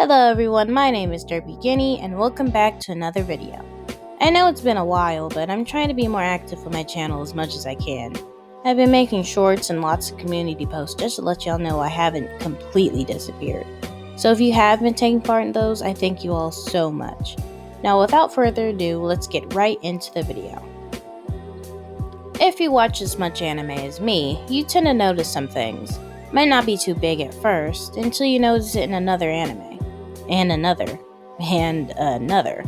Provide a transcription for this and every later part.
Hello everyone, my name is Derpy Guinea and welcome back to another video. I know it's been a while, but I'm trying to be more active on my channel as much as I can. I've been making shorts and lots of community posts just to let y'all know I haven't completely disappeared. So if you have been taking part in those, I thank you all so much. Now without further ado, let's get right into the video. If you watch as much anime as me, you tend to notice some things. Might not be too big at first, until you notice it in another anime. And another.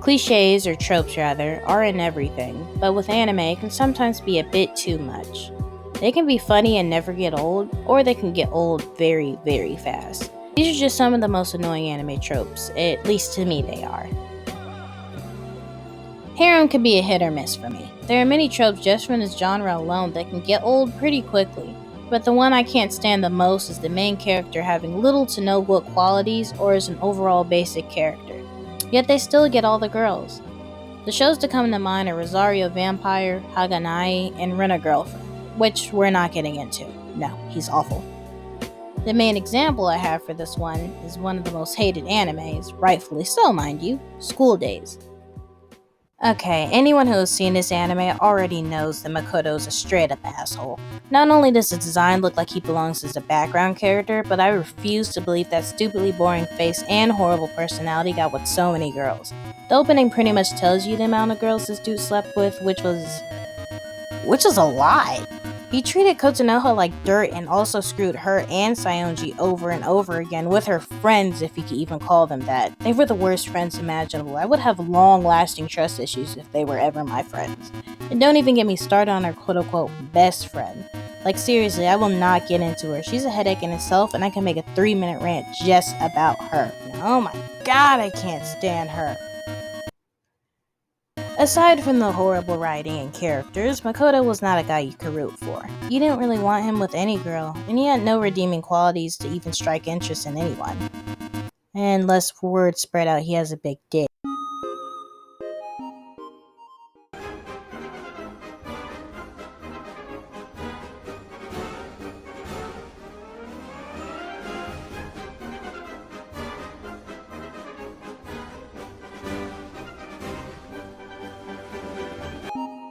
Cliches, or tropes rather, are in everything, but with anime it can sometimes be a bit too much. They can be funny and never get old, or they can get old very, very fast. These are just some of the most annoying anime tropes, at least to me they are. Harem can be a hit or miss for me. There are many tropes just from this genre alone that can get old pretty quickly. But the one I can't stand the most is the main character having little to no good qualities or is an overall basic character. Yet they still get all the girls. The shows that come to mind are Rosario Vampire, Haganai, and Rent a Girlfriend, which we're not getting into. No, he's awful. The main example I have for this one is one of the most hated animes, rightfully so mind you, School Days. Okay, anyone who has seen this anime already knows that Makoto's a straight up asshole. Not only does his design look like he belongs as a background character, but I refuse to believe that stupidly boring face and horrible personality got with so many girls. The opening pretty much tells you the amount of girls this dude slept with, which was a lie. He treated Kotonoha like dirt and also screwed her and Saionji over and over again with her friends, if you could even call them that. They were the worst friends imaginable. I would have long-lasting trust issues if they were ever my friends. And don't even get me started on her quote-unquote best friend. Like seriously, I will not get into her. She's a headache in itself and I can make a 3-minute rant just about her. Oh my god, I can't stand her. Aside from the horrible writing and characters, Makoto was not a guy you could root for. You didn't really want him with any girl, and he had no redeeming qualities to even strike interest in anyone. And less word spread out, he has a big dick.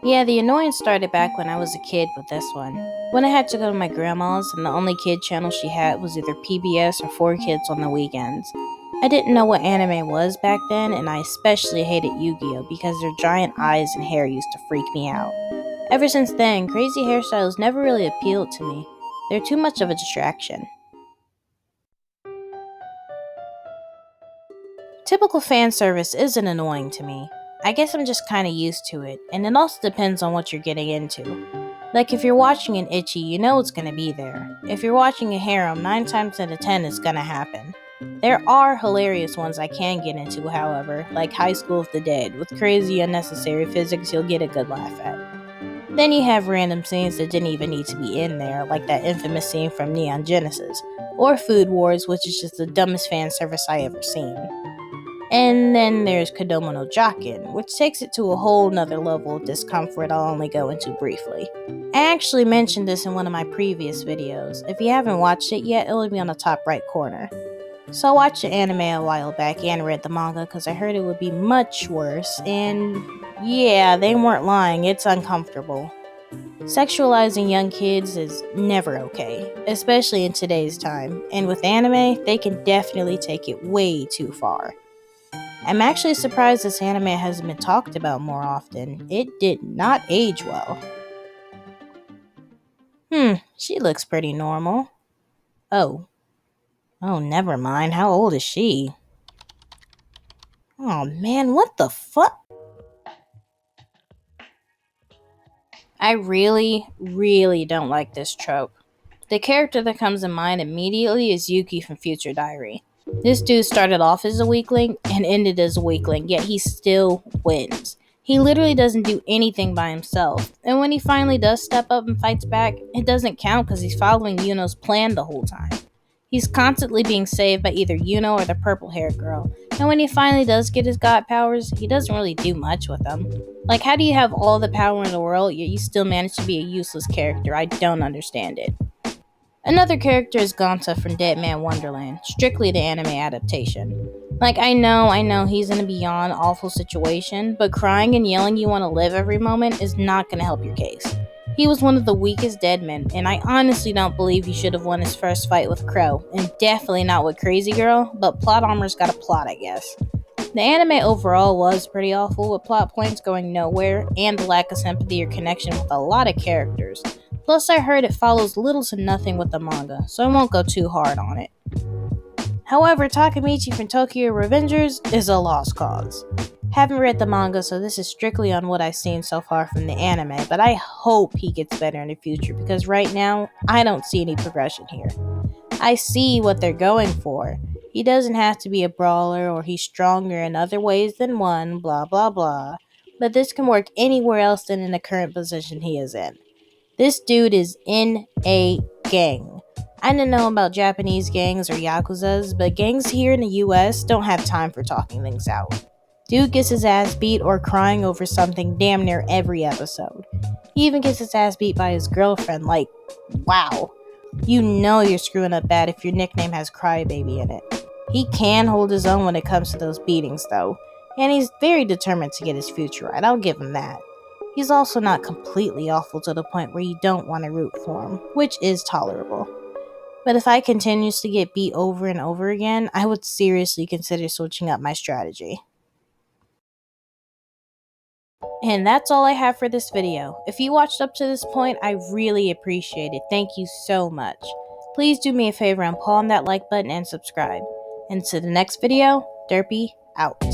Yeah, the annoyance started back when I was a kid with this one. When I had to go to my grandma's and the only kid channel she had was either PBS or 4Kids on the weekends. I didn't know what anime was back then, and I especially hated Yu-Gi-Oh! Because their giant eyes and hair used to freak me out. Ever since then, crazy hairstyles never really appealed to me. They're too much of a distraction. Typical fan service isn't annoying to me. I guess I'm just kinda used to it, and it also depends on what you're getting into. Like if you're watching an ecchi, you know it's gonna be there. If you're watching a harem, 9 times out of 10 it's gonna happen. There are hilarious ones I can get into, however, like High School of the Dead, with crazy unnecessary physics you'll get a good laugh at. Then you have random scenes that didn't even need to be in there, like that infamous scene from Neon Genesis, or Food Wars, which is just the dumbest fan service I ever seen. And then there's Kodomo no Jakin, which takes it to a whole nother level of discomfort I'll only go into briefly. I actually mentioned this in one of my previous videos. If you haven't watched it yet, it'll be on the top right corner. So I watched the anime a while back and read the manga because I heard it would be much worse, and yeah, they weren't lying, it's uncomfortable. Sexualizing young kids is never okay, especially in today's time, and with anime, they can definitely take it way too far. I'm actually surprised this anime hasn't been talked about more often. It did not age well. She looks pretty normal. Oh, never mind. How old is she? Oh man, what the fuck? I really, really don't like this trope. The character that comes in mind immediately is Yuki from Future Diary. This dude started off as a weakling and ended as a weakling, yet he still wins. He literally doesn't do anything by himself, and when he finally does step up and fights back, it doesn't count because he's following Yuno's plan the whole time. He's constantly being saved by either Yuno or the purple-haired girl, and when he finally does get his god powers, he doesn't really do much with them. Like, how do you have all the power in the world, yet you still manage to be a useless character? I don't understand it. Another character is Gonta from Dead Man Wonderland, strictly the anime adaptation. Like, I know he's in a beyond awful situation, but crying and yelling you want to live every moment is not going to help your case. He was one of the weakest dead men, and I honestly don't believe he should have won his first fight with Crow, and definitely not with Crazy Girl, but plot armor's got a plot, I guess. The anime overall was pretty awful, with plot points going nowhere and the lack of sympathy or connection with a lot of characters. Plus, I heard it follows little to nothing with the manga, so I won't go too hard on it. However, Takemichi from Tokyo Revengers is a lost cause. Haven't read the manga, so this is strictly on what I've seen so far from the anime, but I hope he gets better in the future because right now, I don't see any progression here. I see what they're going for. He doesn't have to be a brawler or he's stronger in other ways than one, blah blah blah. But this can work anywhere else than in the current position he is in. This dude is in a gang. I don't know about Japanese gangs or Yakuzas, but gangs here in the US don't have time for talking things out. Dude gets his ass beat or crying over something damn near every episode. He even gets his ass beat by his girlfriend, like, wow. You know you're screwing up bad if your nickname has Crybaby in it. He can hold his own when it comes to those beatings, though, and he's very determined to get his future right, I'll give him that. He's also not completely awful to the point where you don't want to root for him, which is tolerable. But if I continuously get beat over and over again, I would seriously consider switching up my strategy. And that's all I have for this video. If you watched up to this point, I really appreciate it. Thank you so much. Please do me a favor and paw on that like button and subscribe. And to the next video, Derpy out.